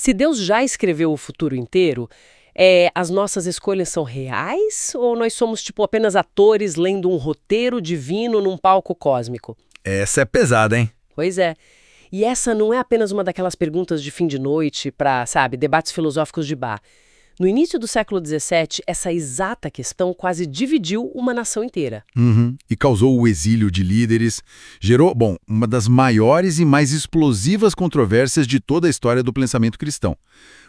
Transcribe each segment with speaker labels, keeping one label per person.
Speaker 1: Se Deus já escreveu o futuro inteiro, as nossas escolhas são reais ou nós somos, tipo, apenas atores lendo um roteiro divino num palco cósmico?
Speaker 2: Essa é pesada, hein?
Speaker 1: Pois é. E essa não é apenas uma daquelas perguntas de fim de noite para, sabe, debates filosóficos de bar. No início do século XVII, essa exata questão quase dividiu uma nação inteira.
Speaker 2: Uhum. E causou o exílio de líderes. Gerou, bom, uma das maiores e mais explosivas controvérsias de toda a história do pensamento cristão.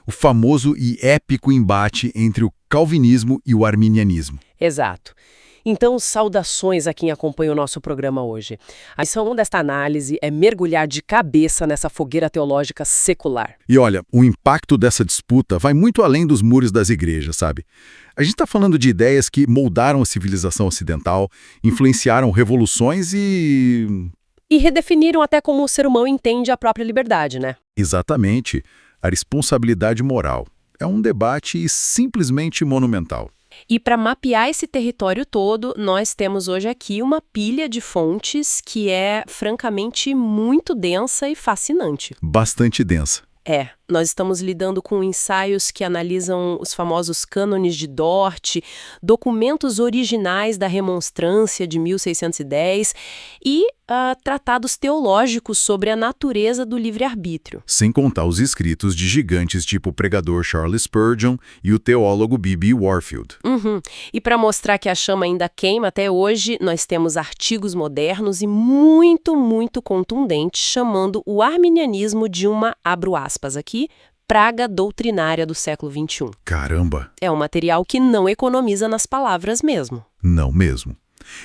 Speaker 2: O famoso e épico embate entre o calvinismo e o arminianismo.
Speaker 1: Exato. Então, saudações a quem acompanha o nosso programa hoje. A missão desta análise é mergulhar de cabeça nessa fogueira teológica secular.
Speaker 2: E olha, o impacto dessa disputa vai muito além dos muros das igrejas, sabe? A gente está falando de ideias que moldaram a civilização ocidental, influenciaram revoluções e
Speaker 1: redefiniram até como o ser humano entende a própria liberdade, né?
Speaker 2: exatamente, a responsabilidade moral. É um debate simplesmente monumental.
Speaker 1: E para mapear esse território todo, nós temos hoje aqui uma pilha de fontes que é, francamente, muito densa e fascinante.
Speaker 2: Bastante densa.
Speaker 1: Nós estamos lidando com ensaios que analisam os famosos cânones de Dort, documentos originais da Remonstrância de 1610 e tratados teológicos sobre a natureza do livre-arbítrio.
Speaker 2: Sem contar os escritos de gigantes tipo o pregador Charles Spurgeon e o teólogo B.B. Warfield.
Speaker 1: E para mostrar que a chama ainda queima até hoje, nós temos artigos modernos e muito, muito contundentes chamando o arminianismo de uma, abro aspas aqui, praga doutrinária do século XXI.
Speaker 2: Caramba!
Speaker 1: É um material que não economiza nas palavras mesmo.
Speaker 2: Não mesmo.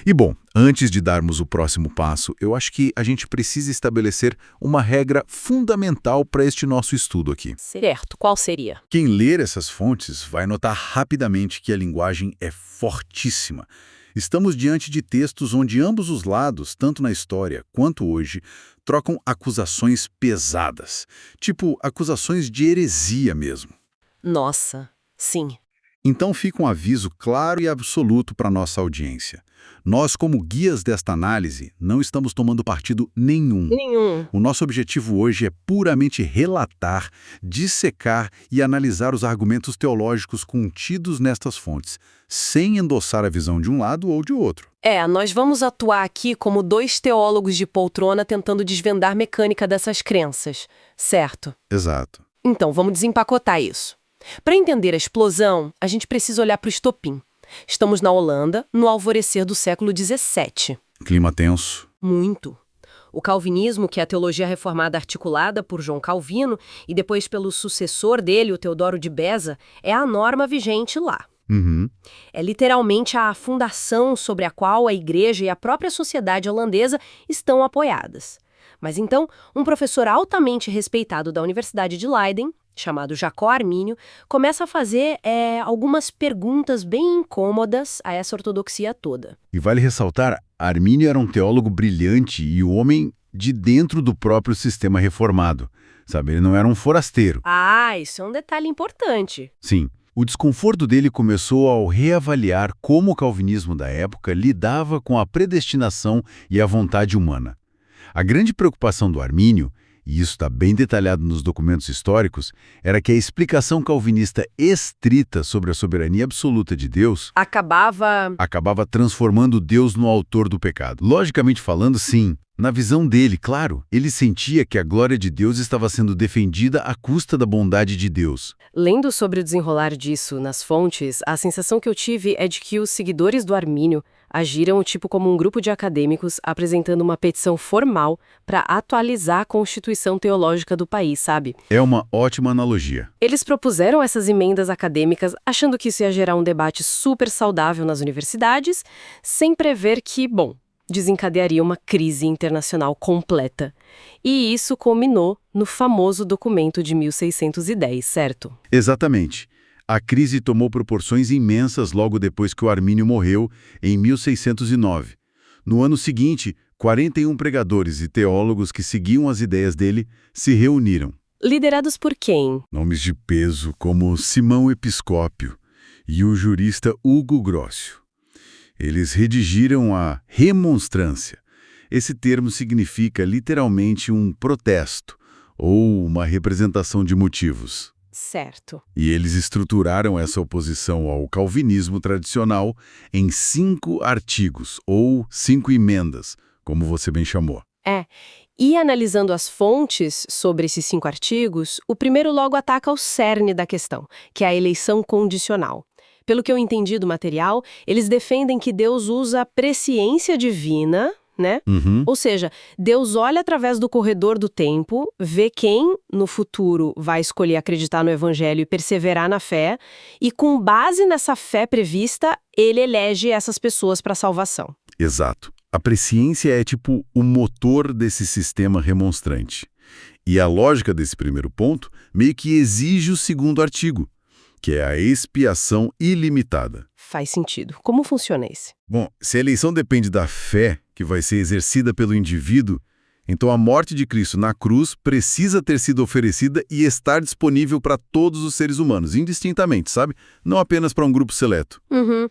Speaker 2: E bom, antes de darmos o próximo passo, eu acho que a gente precisa estabelecer uma regra fundamental para este nosso estudo aqui.
Speaker 1: Certo, qual seria?
Speaker 2: Quem ler essas fontes vai notar rapidamente que a linguagem é fortíssima. Estamos diante de textos onde ambos os lados, tanto na história quanto hoje, trocam acusações pesadas, tipo acusações de heresia mesmo.
Speaker 1: Nossa, sim.
Speaker 2: Então fica um aviso claro e absoluto para nossa audiência. Nós, como guias desta análise, não estamos tomando partido nenhum. O nosso objetivo hoje é puramente relatar, dissecar e analisar os argumentos teológicos contidos nestas fontes, sem endossar a visão de um lado ou de outro.
Speaker 1: Nós vamos atuar aqui como dois teólogos de poltrona tentando desvendar a mecânica dessas crenças, certo?
Speaker 2: Exato.
Speaker 1: Então, vamos desempacotar isso. Para entender a explosão, a gente precisa olhar para o estopim. Estamos na Holanda, no alvorecer do século XVII.
Speaker 2: Clima tenso.
Speaker 1: Muito. O calvinismo, que é a teologia reformada articulada por João Calvino e depois pelo sucessor dele, o Teodoro de Beza, é a norma vigente lá. É literalmente a fundação sobre a qual a igreja e a própria sociedade holandesa estão apoiadas. Mas então, um professor altamente respeitado da Universidade de Leiden, chamado Jacó Armínio, começa a fazer algumas perguntas bem incômodas a essa ortodoxia toda.
Speaker 2: E vale ressaltar, Armínio era um teólogo brilhante e o homem de dentro do próprio sistema reformado. Sabe, ele não era um forasteiro.
Speaker 1: Isso é um detalhe importante.
Speaker 2: Sim. O desconforto dele começou ao reavaliar como o calvinismo da época lidava com a predestinação e a vontade humana. A grande preocupação do Armínio, e isso está bem detalhado nos documentos históricos, era que a explicação calvinista estrita sobre a soberania absoluta de Deus acabava transformando Deus no autor do pecado. Logicamente falando, sim. Na visão dele, claro, ele sentia que a glória de Deus estava sendo defendida à custa da bondade de Deus.
Speaker 1: Lendo sobre o desenrolar disso nas fontes, a sensação que eu tive é de que os seguidores do Armínio agiram como um grupo de acadêmicos apresentando uma petição formal para atualizar a constituição teológica do país, sabe?
Speaker 2: É uma ótima analogia.
Speaker 1: Eles propuseram essas emendas acadêmicas achando que isso ia gerar um debate super saudável nas universidades, sem prever que, desencadearia uma crise internacional completa. E isso culminou no famoso documento de 1610, certo?
Speaker 2: Exatamente. A crise tomou proporções imensas logo depois que o Armínio morreu, em 1609. No ano seguinte, 41 pregadores e teólogos que seguiam as ideias dele se reuniram.
Speaker 1: Liderados por quem?
Speaker 2: Nomes de peso como Simão Episcópio e o jurista Hugo Grossio. Eles redigiram a Remonstrância. Esse termo significa literalmente um protesto, ou uma representação de motivos.
Speaker 1: Certo.
Speaker 2: E eles estruturaram essa oposição ao calvinismo tradicional em 5 artigos, ou 5 emendas, como você bem chamou.
Speaker 1: E analisando as fontes sobre esses 5 artigos, o primeiro logo ataca o cerne da questão, que é a eleição condicional. Pelo que eu entendi do material, eles defendem que Deus usa a presciência divina, né? Ou seja, Deus olha através do corredor do tempo, vê quem, no futuro, vai escolher acreditar no Evangelho e perseverar na fé, e com base nessa fé prevista, ele elege essas pessoas para a salvação.
Speaker 2: Exato. A presciência é tipo o motor desse sistema remonstrante. E a lógica desse primeiro ponto meio que exige o segundo artigo, que é a expiação ilimitada.
Speaker 1: Faz sentido. Como funciona esse?
Speaker 2: Bom, se a eleição depende da fé que vai ser exercida pelo indivíduo, então a morte de Cristo na cruz precisa ter sido oferecida e estar disponível para todos os seres humanos, indistintamente, sabe? Não apenas para um grupo seleto.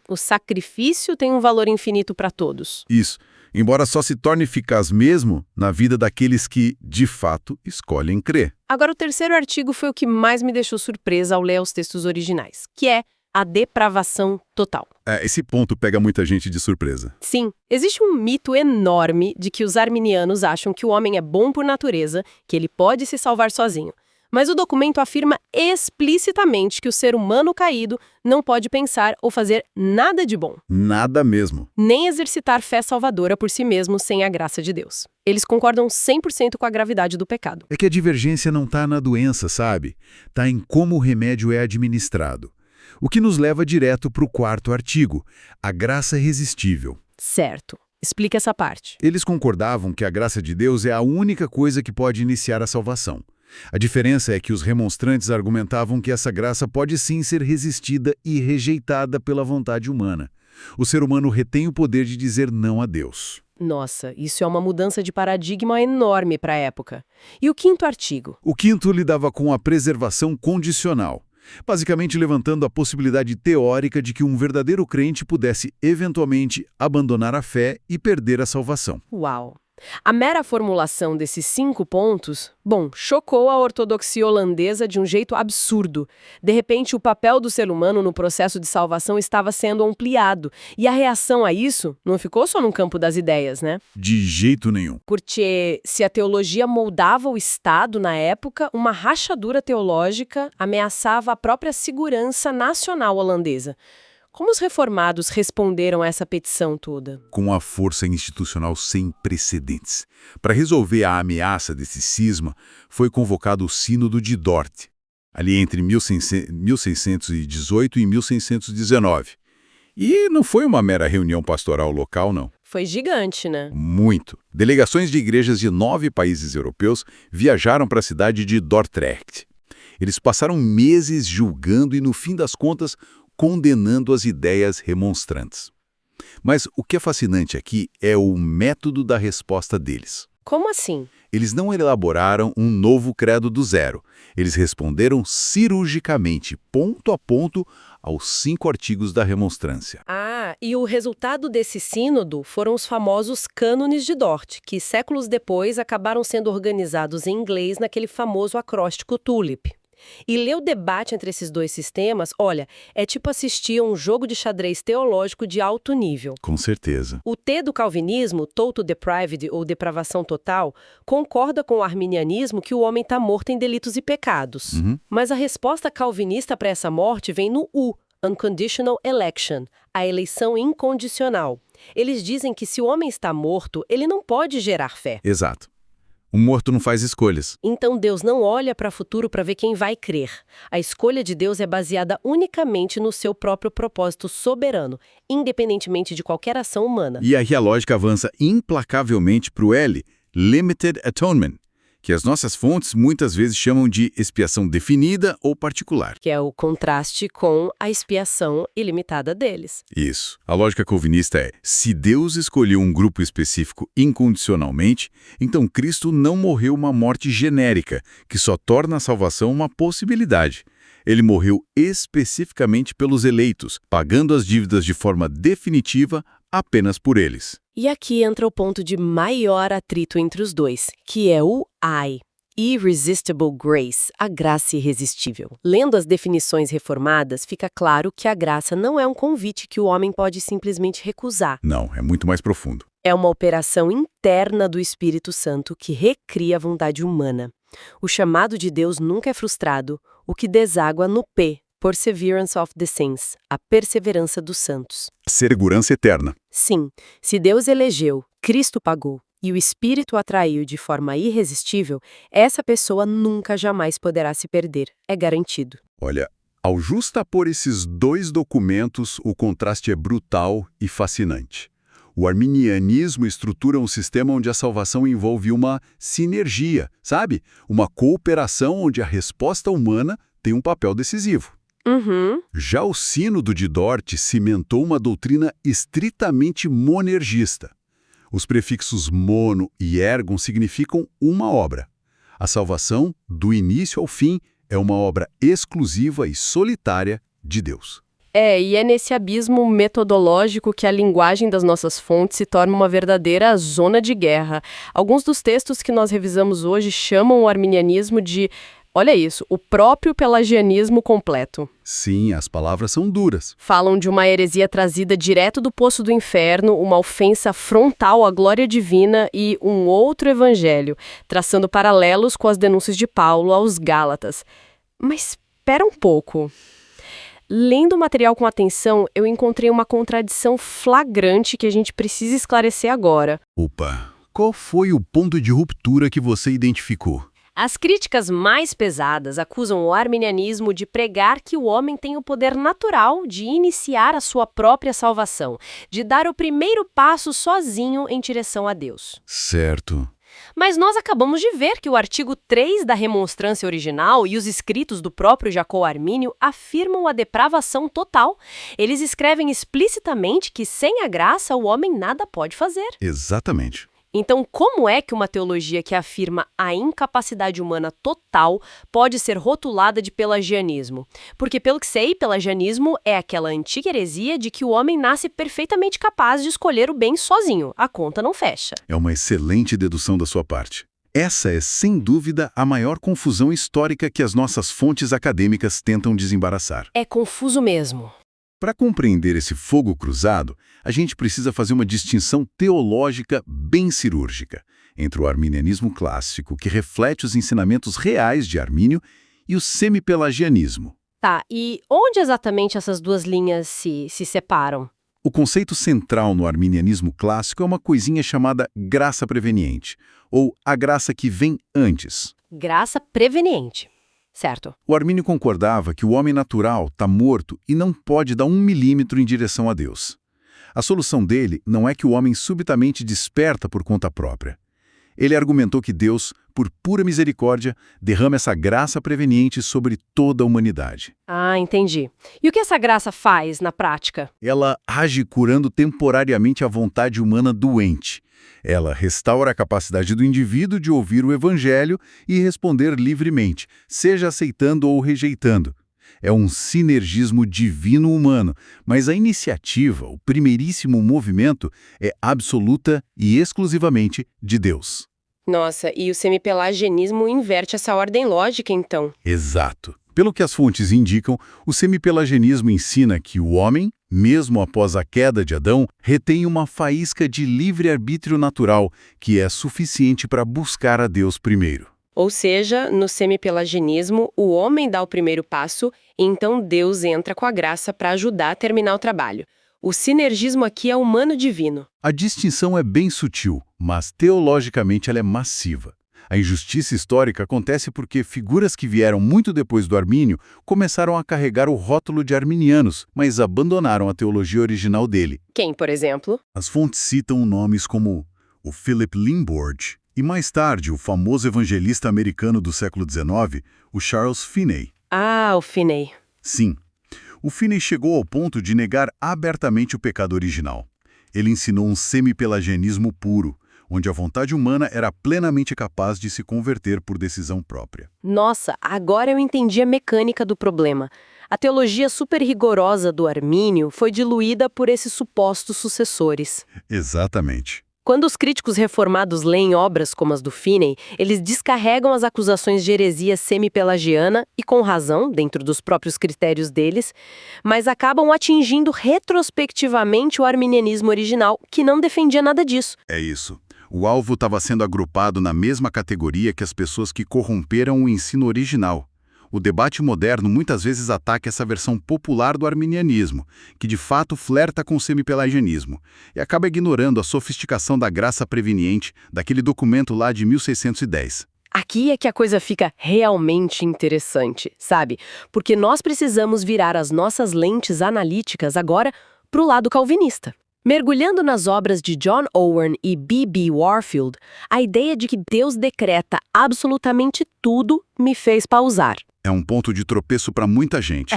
Speaker 1: O sacrifício tem um valor infinito para todos.
Speaker 2: Isso, embora só se torne eficaz mesmo na vida daqueles que, de fato, escolhem crer.
Speaker 1: Agora, o terceiro artigo foi o que mais me deixou surpresa ao ler os textos originais, que é a depravação total.
Speaker 2: Esse ponto pega muita gente de surpresa.
Speaker 1: Sim, existe um mito enorme de que os arminianos acham que o homem é bom por natureza, que ele pode se salvar sozinho. Mas o documento afirma explicitamente que o ser humano caído não pode pensar ou fazer nada de bom.
Speaker 2: Nada mesmo.
Speaker 1: Nem exercitar fé salvadora por si mesmo sem a graça de Deus. Eles concordam 100% com a gravidade do pecado.
Speaker 2: É que a divergência não está na doença, sabe? Está em como o remédio é administrado. O que nos leva direto para o quarto artigo, a graça irresistível.
Speaker 1: Certo. Explica essa parte.
Speaker 2: Eles concordavam que a graça de Deus é a única coisa que pode iniciar a salvação. A diferença é que os remonstrantes argumentavam que essa graça pode sim ser resistida e rejeitada pela vontade humana. O ser humano retém o poder de dizer não a Deus.
Speaker 1: Nossa, isso é uma mudança de paradigma enorme para a época. E o quinto artigo?
Speaker 2: O quinto lidava com a preservação condicional, basicamente levantando a possibilidade teórica de que um verdadeiro crente pudesse, eventualmente, abandonar a fé e perder a salvação.
Speaker 1: Uau! A mera formulação desses 5 pontos, chocou a ortodoxia holandesa de um jeito absurdo. De repente, o papel do ser humano no processo de salvação estava sendo ampliado. E a reação a isso não ficou só no campo das ideias, né?
Speaker 2: De jeito nenhum.
Speaker 1: Porque se a teologia moldava o Estado na época, uma rachadura teológica ameaçava a própria segurança nacional holandesa. Como os reformados responderam a essa petição toda?
Speaker 2: Com uma força institucional sem precedentes. Para resolver a ameaça desse cisma, foi convocado o Sínodo de Dort, ali entre 1618 e 1619. E não foi uma mera reunião pastoral local, não.
Speaker 1: Foi gigante, né?
Speaker 2: Muito. Delegações de igrejas de 9 países europeus viajaram para a cidade de Dordrecht. Eles passaram meses julgando e, no fim das contas, condenando as ideias remonstrantes. Mas o que é fascinante aqui é o método da resposta deles.
Speaker 1: Como assim?
Speaker 2: Eles não elaboraram um novo credo do zero. Eles responderam cirurgicamente, ponto a ponto, aos 5 artigos da remonstrância.
Speaker 1: E o resultado desse sínodo foram os famosos cânones de Dort, que séculos depois acabaram sendo organizados em inglês naquele famoso acróstico TULIP. E ler o debate entre esses dois sistemas, olha, é tipo assistir a um jogo de xadrez teológico de alto nível.
Speaker 2: Com certeza.
Speaker 1: O T do calvinismo, total depraved ou depravação total, concorda com o arminianismo que o homem está morto em delitos e pecados. Mas a resposta calvinista para essa morte vem no U, unconditional election, a eleição incondicional. Eles dizem que se o homem está morto, ele não pode gerar fé.
Speaker 2: Exato. O morto não faz escolhas.
Speaker 1: Então Deus não olha para o futuro para ver quem vai crer. A escolha de Deus é baseada unicamente no seu próprio propósito soberano, independentemente de qualquer ação humana.
Speaker 2: E aí a lógica avança implacavelmente para o L, Limited Atonement, que as nossas fontes muitas vezes chamam de expiação definida ou particular.
Speaker 1: Que é o contraste com a expiação ilimitada deles.
Speaker 2: Isso. A lógica calvinista é, se Deus escolheu um grupo específico incondicionalmente, então Cristo não morreu uma morte genérica, que só torna a salvação uma possibilidade. Ele morreu especificamente pelos eleitos, pagando as dívidas de forma definitiva apenas por eles.
Speaker 1: E aqui entra o ponto de maior atrito entre os dois, que é o I. Irresistible grace, a graça irresistível. Lendo as definições reformadas, fica claro que a graça não é um convite que o homem pode simplesmente recusar.
Speaker 2: Não, é muito mais profundo.
Speaker 1: É uma operação interna do Espírito Santo que recria a vontade humana. O chamado de Deus nunca é frustrado, o que deságua no P, Perseverance of the Saints, a perseverança dos santos.
Speaker 2: Segurança eterna.
Speaker 1: Sim, se Deus elegeu, Cristo pagou, e o Espírito atraiu de forma irresistível, essa pessoa nunca jamais poderá se perder, é garantido.
Speaker 2: Olha, ao justapor esses dois documentos, o contraste é brutal e fascinante. O arminianismo estrutura um sistema onde a salvação envolve uma sinergia, sabe? Uma cooperação onde a resposta humana tem um papel decisivo. Já o Sínodo de Dort cimentou uma doutrina estritamente monergista. Os prefixos mono e ergon significam uma obra. A salvação, do início ao fim, é uma obra exclusiva e solitária de Deus.
Speaker 1: E é nesse abismo metodológico que a linguagem das nossas fontes se torna uma verdadeira zona de guerra. Alguns dos textos que nós revisamos hoje chamam o arminianismo de, olha isso, o próprio pelagianismo completo.
Speaker 2: Sim, as palavras são duras.
Speaker 1: Falam de uma heresia trazida direto do poço do inferno, uma ofensa frontal à glória divina e um outro evangelho, traçando paralelos com as denúncias de Paulo aos Gálatas. Mas espera um pouco. Lendo o material com atenção, eu encontrei uma contradição flagrante que a gente precisa esclarecer agora.
Speaker 2: Opa, qual foi o ponto de ruptura que você identificou?
Speaker 1: As críticas mais pesadas acusam o arminianismo de pregar que o homem tem o poder natural de iniciar a sua própria salvação, de dar o primeiro passo sozinho em direção a Deus.
Speaker 2: Certo.
Speaker 1: Mas nós acabamos de ver que o artigo 3 da remonstrância original e os escritos do próprio Jacó Armínio afirmam a depravação total. Eles escrevem explicitamente que sem a graça o homem nada pode fazer.
Speaker 2: Exatamente.
Speaker 1: Então, como é que uma teologia que afirma a incapacidade humana total pode ser rotulada de pelagianismo? Porque, pelo que sei, pelagianismo é aquela antiga heresia de que o homem nasce perfeitamente capaz de escolher o bem sozinho. A conta não fecha.
Speaker 2: É uma excelente dedução da sua parte. Essa é, sem dúvida, a maior confusão histórica que as nossas fontes acadêmicas tentam desembaraçar.
Speaker 1: É confuso mesmo.
Speaker 2: Para compreender esse fogo cruzado, a gente precisa fazer uma distinção teológica bem cirúrgica entre o arminianismo clássico, que reflete os ensinamentos reais de Armínio, e o semipelagianismo.
Speaker 1: Tá, e onde exatamente essas duas linhas se separam?
Speaker 2: O conceito central no arminianismo clássico é uma coisinha chamada graça preveniente, ou a graça que vem antes.
Speaker 1: Graça preveniente. Certo.
Speaker 2: O Armínio concordava que o homem natural está morto e não pode dar 1 milímetro em direção a Deus. A solução dele não é que o homem subitamente desperta por conta própria. Ele argumentou que Deus, por pura misericórdia, derrama essa graça preveniente sobre toda a humanidade.
Speaker 1: Ah, entendi. E o que essa graça faz na prática?
Speaker 2: Ela age curando temporariamente a vontade humana doente. Ela restaura a capacidade do indivíduo de ouvir o evangelho e responder livremente, seja aceitando ou rejeitando. É um sinergismo divino-humano, mas a iniciativa, o primeiríssimo movimento, é absoluta e exclusivamente de Deus.
Speaker 1: Nossa, e o semipelagianismo inverte essa ordem lógica, então?
Speaker 2: Exato. Pelo que as fontes indicam, o semipelagianismo ensina que o homem, mesmo após a queda de Adão, retém uma faísca de livre-arbítrio natural que é suficiente para buscar a Deus primeiro.
Speaker 1: Ou seja, no semipelagianismo, o homem dá o primeiro passo e então Deus entra com a graça para ajudar a terminar o trabalho. O sinergismo aqui é humano-divino.
Speaker 2: A distinção é bem sutil, mas teologicamente ela é massiva. A injustiça histórica acontece porque figuras que vieram muito depois do Armínio começaram a carregar o rótulo de arminianos, mas abandonaram a teologia original dele.
Speaker 1: Quem, por exemplo?
Speaker 2: As fontes citam nomes como o Philip Limborge e, mais tarde, o famoso evangelista americano do século XIX, o Charles Finney.
Speaker 1: Ah, o Finney.
Speaker 2: Sim. O Finney chegou ao ponto de negar abertamente o pecado original. Ele ensinou um semipelagianismo puro, onde a vontade humana era plenamente capaz de se converter por decisão própria.
Speaker 1: Nossa, agora eu entendi a mecânica do problema. A teologia super rigorosa do Armínio foi diluída por esses supostos sucessores.
Speaker 2: Exatamente.
Speaker 1: Quando os críticos reformados leem obras como as do Finney, eles descarregam as acusações de heresia semi-pelagiana, e com razão, dentro dos próprios critérios deles, mas acabam atingindo retrospectivamente o arminianismo original, que não defendia nada disso.
Speaker 2: É isso. O alvo estava sendo agrupado na mesma categoria que as pessoas que corromperam o ensino original. O debate moderno muitas vezes ataca essa versão popular do arminianismo, que de fato flerta com o semipelagianismo, e acaba ignorando a sofisticação da graça preveniente daquele documento lá de 1610.
Speaker 1: Aqui é que a coisa fica realmente interessante, sabe? Porque nós precisamos virar as nossas lentes analíticas agora para o lado calvinista. Mergulhando nas obras de John Owen e B.B. Warfield, a ideia de que Deus decreta absolutamente tudo me fez pausar.
Speaker 2: É um ponto de tropeço para muita gente.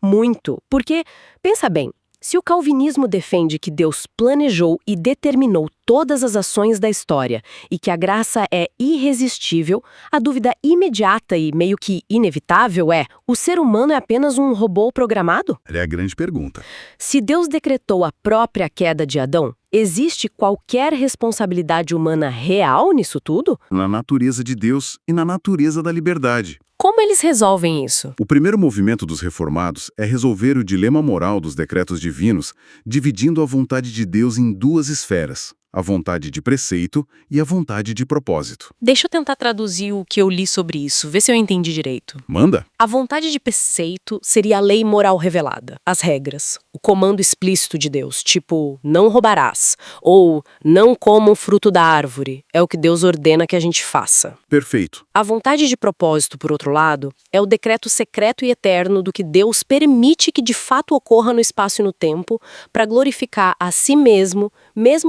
Speaker 1: Muito. Porque, pensa bem, se o calvinismo defende que Deus planejou e determinou todas as ações da história e que a graça é irresistível, a dúvida imediata e meio que inevitável é: o ser humano é apenas um robô programado?
Speaker 2: É a grande pergunta.
Speaker 1: Se Deus decretou a própria queda de Adão, existe qualquer responsabilidade humana real nisso tudo?
Speaker 2: Na natureza de Deus e na natureza da liberdade.
Speaker 1: Como eles resolvem isso?
Speaker 2: O primeiro movimento dos reformados é resolver o dilema moral dos decretos divinos, dividindo a vontade de Deus em duas esferas: a vontade de preceito e a vontade de propósito.
Speaker 3: Deixa eu tentar traduzir o que eu li sobre isso, ver se eu entendi direito.
Speaker 2: Manda!
Speaker 3: A vontade de preceito seria a lei moral revelada, as regras, o comando explícito de Deus, tipo, não roubarás, ou não coma o fruto da árvore, é o que Deus ordena que a gente faça.
Speaker 2: Perfeito.
Speaker 3: A vontade de propósito, por outro lado, é o decreto secreto e eterno do que Deus permite que de fato ocorra no espaço e no tempo para glorificar a si mesmo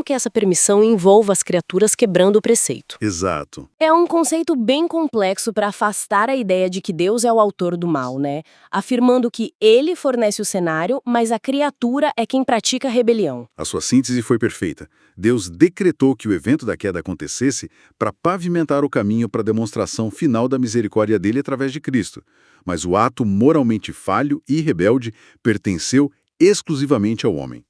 Speaker 3: que essa permissão envolva as criaturas quebrando o preceito.
Speaker 2: Exato.
Speaker 1: É um conceito bem complexo para afastar a ideia de que Deus é o autor do mal, né? Afirmando que ele fornece o cenário, mas a criatura é quem pratica a rebelião.
Speaker 2: A sua síntese foi perfeita. Deus decretou que o evento da queda acontecesse para pavimentar o caminho para a demonstração final da misericórdia dele através de Cristo. Mas o ato moralmente falho e rebelde pertenceu exclusivamente ao homem.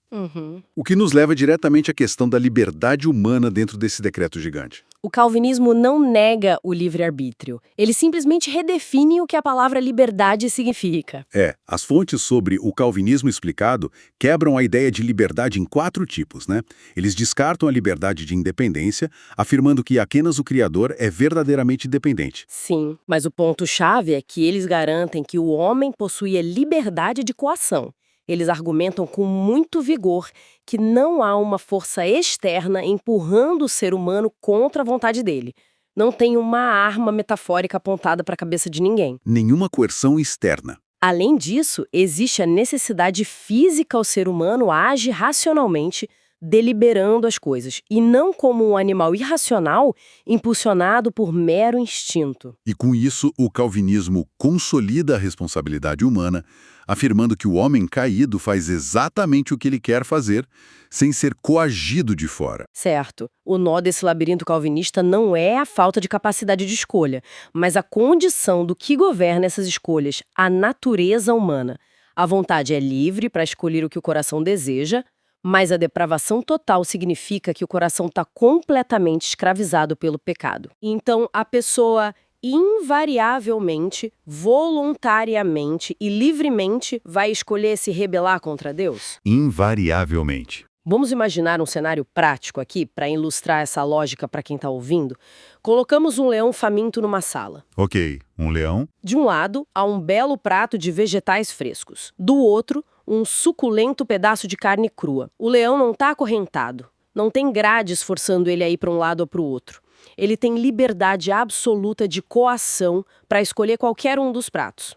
Speaker 2: O que nos leva diretamente à questão da liberdade humana dentro desse decreto gigante.
Speaker 1: O calvinismo não nega o livre-arbítrio. Ele simplesmente redefine o que a palavra liberdade significa.
Speaker 2: As fontes sobre o calvinismo explicado quebram a ideia de liberdade em 4 tipos, né? Eles descartam a liberdade de independência, afirmando que apenas o Criador é verdadeiramente independente.
Speaker 1: Sim, mas o ponto-chave é que eles garantem que o homem possui a liberdade de coação. Eles argumentam com muito vigor que não há uma força externa empurrando o ser humano contra a vontade dele. Não tem uma arma metafórica apontada para a cabeça de ninguém.
Speaker 2: Nenhuma coerção externa.
Speaker 1: Além disso, existe a necessidade física ao ser humano age racionalmente, deliberando as coisas, e não como um animal irracional impulsionado por mero instinto.
Speaker 2: E com isso, o calvinismo consolida a responsabilidade humana, afirmando que o homem caído faz exatamente o que ele quer fazer, sem ser coagido de fora.
Speaker 1: Certo. O nó desse labirinto calvinista não é a falta de capacidade de escolha, mas a condição do que governa essas escolhas, a natureza humana. A vontade é livre para escolher o que o coração deseja, mas a depravação total significa que o coração está completamente escravizado pelo pecado. Então, a pessoa invariavelmente, voluntariamente e livremente vai escolher se rebelar contra Deus?
Speaker 2: Invariavelmente.
Speaker 1: Vamos imaginar um cenário prático aqui para ilustrar essa lógica para quem está ouvindo. Colocamos um leão faminto numa sala.
Speaker 2: Ok, um leão.
Speaker 1: De um lado, há um belo prato de vegetais frescos. Do outro, um suculento pedaço de carne crua. O leão não está acorrentado. Não tem grades forçando ele a ir para um lado ou para o outro. Ele tem liberdade absoluta de coação para escolher qualquer um dos pratos.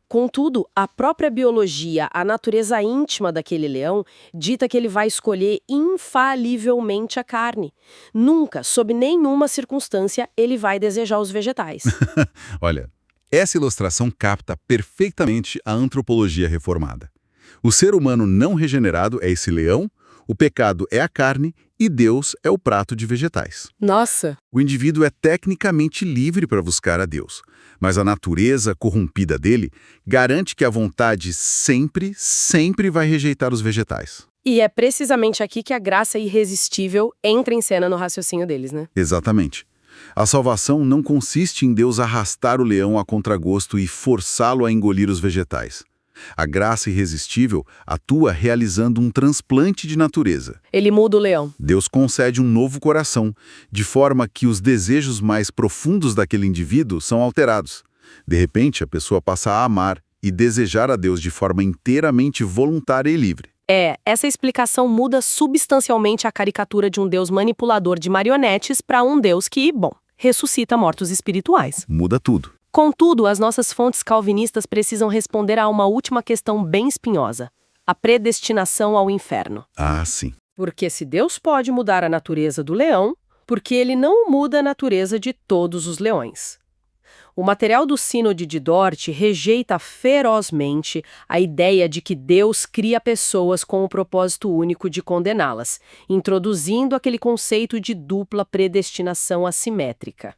Speaker 1: Contudo, a própria biologia, a natureza íntima daquele leão, dita que ele vai escolher infalivelmente a carne. Nunca, sob nenhuma circunstância, ele vai desejar os vegetais.
Speaker 2: Olha, essa ilustração capta perfeitamente a antropologia reformada. O ser humano não regenerado é esse leão, o pecado é a carne e Deus é o prato de vegetais.
Speaker 1: Nossa!
Speaker 2: O indivíduo é tecnicamente livre para buscar a Deus, mas a natureza corrompida dele garante que a vontade sempre vai rejeitar os vegetais.
Speaker 3: E é precisamente aqui que a graça irresistível entra em cena no raciocínio deles, né?
Speaker 2: Exatamente. A salvação não consiste em Deus arrastar o leão a contragosto e forçá-lo a engolir os vegetais. A graça irresistível atua realizando um transplante de natureza.
Speaker 3: Ele muda o leão.
Speaker 2: Deus concede um novo coração, de forma que os desejos mais profundos daquele indivíduo são alterados. De repente, a pessoa passa a amar e desejar a Deus de forma inteiramente voluntária e livre.
Speaker 3: Essa explicação muda substancialmente a caricatura de um Deus manipulador de marionetes para um Deus que, ressuscita mortos espirituais.
Speaker 2: Muda tudo.
Speaker 3: Contudo, as nossas fontes calvinistas precisam responder a uma última questão bem espinhosa: a predestinação ao inferno.
Speaker 2: Ah, sim.
Speaker 3: Porque se Deus pode mudar a natureza do leão, por que ele não muda a natureza de todos os leões? O material do Sínode de Dort rejeita ferozmente a ideia de que Deus cria pessoas com o propósito único de condená-las, introduzindo aquele conceito de dupla predestinação assimétrica.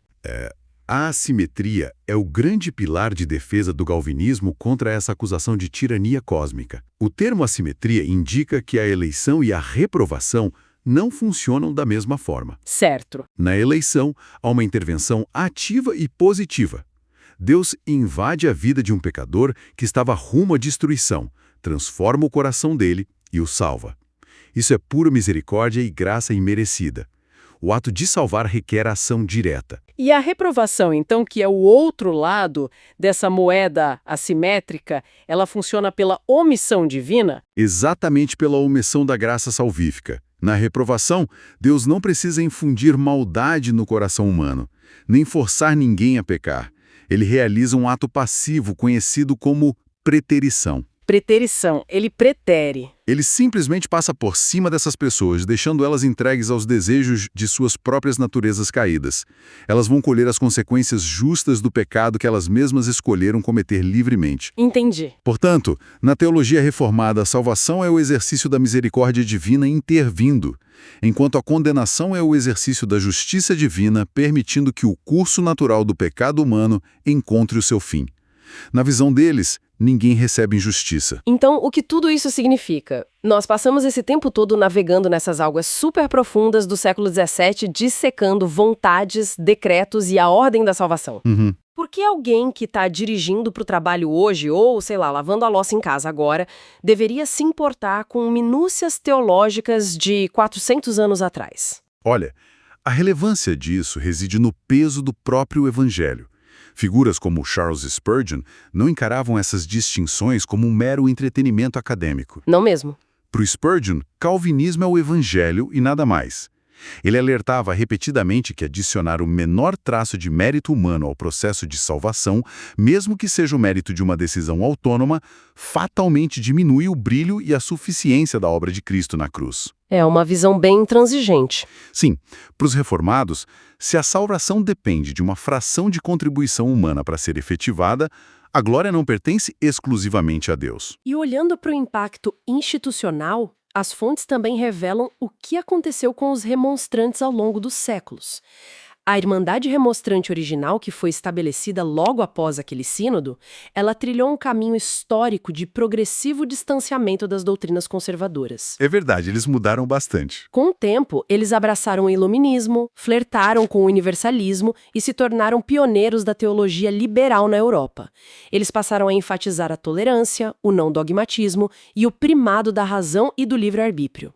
Speaker 2: A assimetria é o grande pilar de defesa do calvinismo contra essa acusação de tirania cósmica. O termo assimetria indica que a eleição e a reprovação não funcionam da mesma forma.
Speaker 3: Certo.
Speaker 2: Na eleição, há uma intervenção ativa e positiva. Deus invade a vida de um pecador que estava rumo à destruição, transforma o coração dele e o salva. Isso é pura misericórdia e graça imerecida. O ato de salvar requer ação direta.
Speaker 3: E a reprovação, então, que é o outro lado dessa moeda assimétrica, ela funciona pela omissão divina?
Speaker 2: Exatamente pela omissão da graça salvífica. Na reprovação, Deus não precisa infundir maldade no coração humano, nem forçar ninguém a pecar. Ele realiza um ato passivo conhecido como preterição.
Speaker 3: Preterição, ele pretere.
Speaker 2: Ele simplesmente passa por cima dessas pessoas, deixando elas entregues aos desejos de suas próprias naturezas caídas. Elas vão colher as consequências justas do pecado que elas mesmas escolheram cometer livremente.
Speaker 3: Entendi.
Speaker 2: Portanto, na teologia reformada, a salvação é o exercício da misericórdia divina intervindo, enquanto a condenação é o exercício da justiça divina, permitindo que o curso natural do pecado humano encontre o seu fim. Na visão deles, ninguém recebe injustiça.
Speaker 3: Então, o que tudo isso significa? Nós passamos esse tempo todo navegando nessas águas super profundas do século XVII, dissecando vontades, decretos e a ordem da salvação. Por que alguém que está dirigindo para o trabalho hoje, ou, sei lá, lavando a louça em casa agora, deveria se importar com minúcias teológicas de 400 anos atrás?
Speaker 2: Olha, a relevância disso reside no peso do próprio Evangelho. Figuras como Charles Spurgeon não encaravam essas distinções como um mero entretenimento acadêmico.
Speaker 3: Não mesmo.
Speaker 2: Para o Spurgeon, calvinismo é o evangelho e nada mais. Ele alertava repetidamente que adicionar o menor traço de mérito humano ao processo de salvação, mesmo que seja o mérito de uma decisão autônoma, fatalmente diminui o brilho e a suficiência da obra de Cristo na cruz.
Speaker 3: É uma visão bem intransigente.
Speaker 2: Sim, para os reformados, se a salvação depende de uma fração de contribuição humana para ser efetivada, a glória não pertence exclusivamente a Deus.
Speaker 3: E olhando para o impacto institucional, as fontes também revelam o que aconteceu com os remonstrantes ao longo dos séculos. A Irmandade Remonstrante original, que foi estabelecida logo após aquele sínodo, ela trilhou um caminho histórico de progressivo distanciamento das doutrinas conservadoras.
Speaker 2: É verdade, eles mudaram bastante.
Speaker 3: Com o tempo, eles abraçaram o iluminismo, flertaram com o universalismo e se tornaram pioneiros da teologia liberal na Europa. Eles passaram a enfatizar a tolerância, o não dogmatismo e o primado da razão e do livre-arbítrio.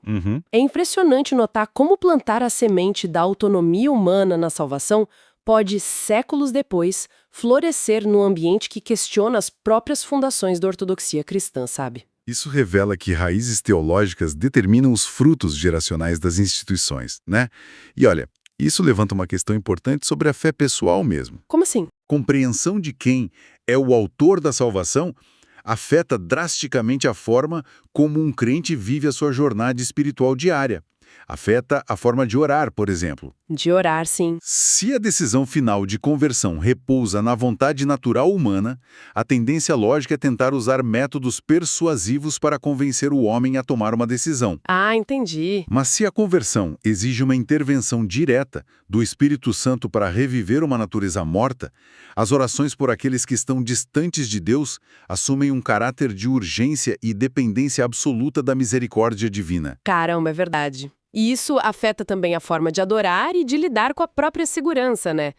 Speaker 3: É impressionante notar como plantar a semente da autonomia humana na salvação pode, séculos depois, florescer num ambiente que questiona as próprias fundações da ortodoxia cristã, sabe?
Speaker 2: Isso revela que raízes teológicas determinam os frutos geracionais das instituições, né? E olha, isso levanta uma questão importante sobre a fé pessoal mesmo.
Speaker 3: Como assim?
Speaker 2: Compreensão de quem é o autor da salvação afeta drasticamente a forma como um crente vive a sua jornada espiritual diária. Afeta a forma de orar, por exemplo.
Speaker 3: De orar, sim.
Speaker 2: Se a decisão final de conversão repousa na vontade natural humana, a tendência lógica é tentar usar métodos persuasivos para convencer o homem a tomar uma decisão.
Speaker 3: Ah, entendi.
Speaker 2: Mas se a conversão exige uma intervenção direta do Espírito Santo para reviver uma natureza morta, as orações por aqueles que estão distantes de Deus assumem um caráter de urgência e dependência absoluta da misericórdia divina.
Speaker 3: Caramba, é verdade. E isso afeta também a forma de adorar e de lidar com a própria segurança, né?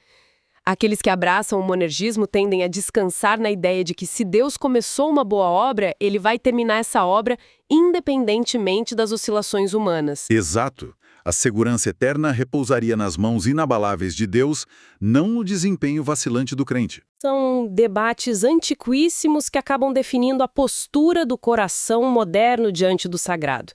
Speaker 3: Aqueles que abraçam o monergismo tendem a descansar na ideia de que se Deus começou uma boa obra, ele vai terminar essa obra independentemente das oscilações humanas.
Speaker 2: Exato. A segurança eterna repousaria nas mãos inabaláveis de Deus, não no desempenho vacilante do crente.
Speaker 3: São debates antiquíssimos que acabam definindo a postura do coração moderno diante do sagrado.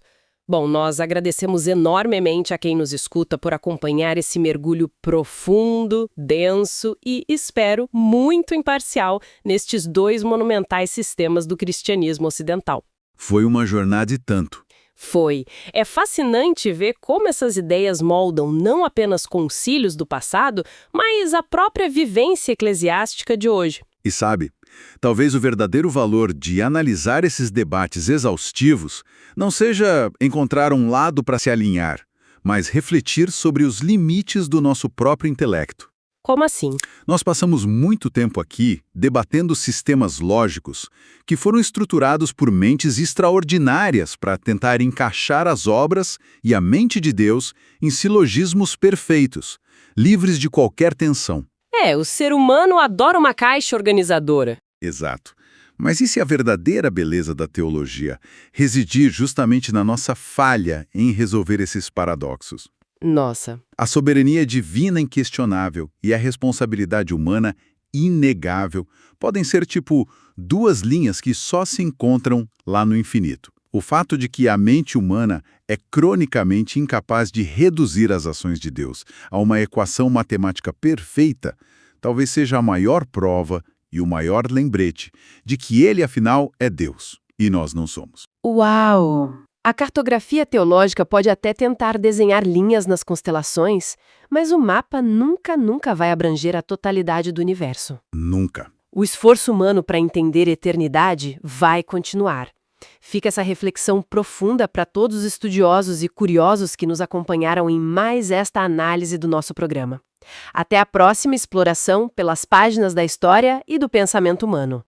Speaker 3: Bom, nós agradecemos enormemente a quem nos escuta por acompanhar esse mergulho profundo, denso e, espero, muito imparcial nestes dois monumentais sistemas do cristianismo ocidental.
Speaker 2: Foi uma jornada e tanto.
Speaker 3: Foi. É fascinante ver como essas ideias moldam não apenas concílios do passado, mas a própria vivência eclesiástica de hoje.
Speaker 2: E sabe, talvez o verdadeiro valor de analisar esses debates exaustivos não seja encontrar um lado para se alinhar, mas refletir sobre os limites do nosso próprio intelecto.
Speaker 3: Como assim?
Speaker 2: Nós passamos muito tempo aqui debatendo sistemas lógicos que foram estruturados por mentes extraordinárias para tentar encaixar as obras e a mente de Deus em silogismos perfeitos, livres de qualquer tensão.
Speaker 3: O ser humano adora uma caixa organizadora.
Speaker 2: Exato. Mas e se a verdadeira beleza da teologia residir justamente na nossa falha em resolver esses paradoxos?
Speaker 3: Nossa.
Speaker 2: A soberania divina inquestionável e a responsabilidade humana inegável podem ser tipo duas linhas que só se encontram lá no infinito. O fato de que a mente humana é cronicamente incapaz de reduzir as ações de Deus a uma equação matemática perfeita talvez seja a maior prova e o maior lembrete de que ele, afinal, é Deus e nós não somos.
Speaker 3: Uau! A cartografia teológica pode até tentar desenhar linhas nas constelações, mas o mapa nunca vai abranger a totalidade do universo.
Speaker 2: Nunca.
Speaker 3: O esforço humano para entender a eternidade vai continuar. Fica essa reflexão profunda para todos os estudiosos e curiosos que nos acompanharam em mais esta análise do nosso programa. Até a próxima exploração pelas páginas da história e do pensamento humano.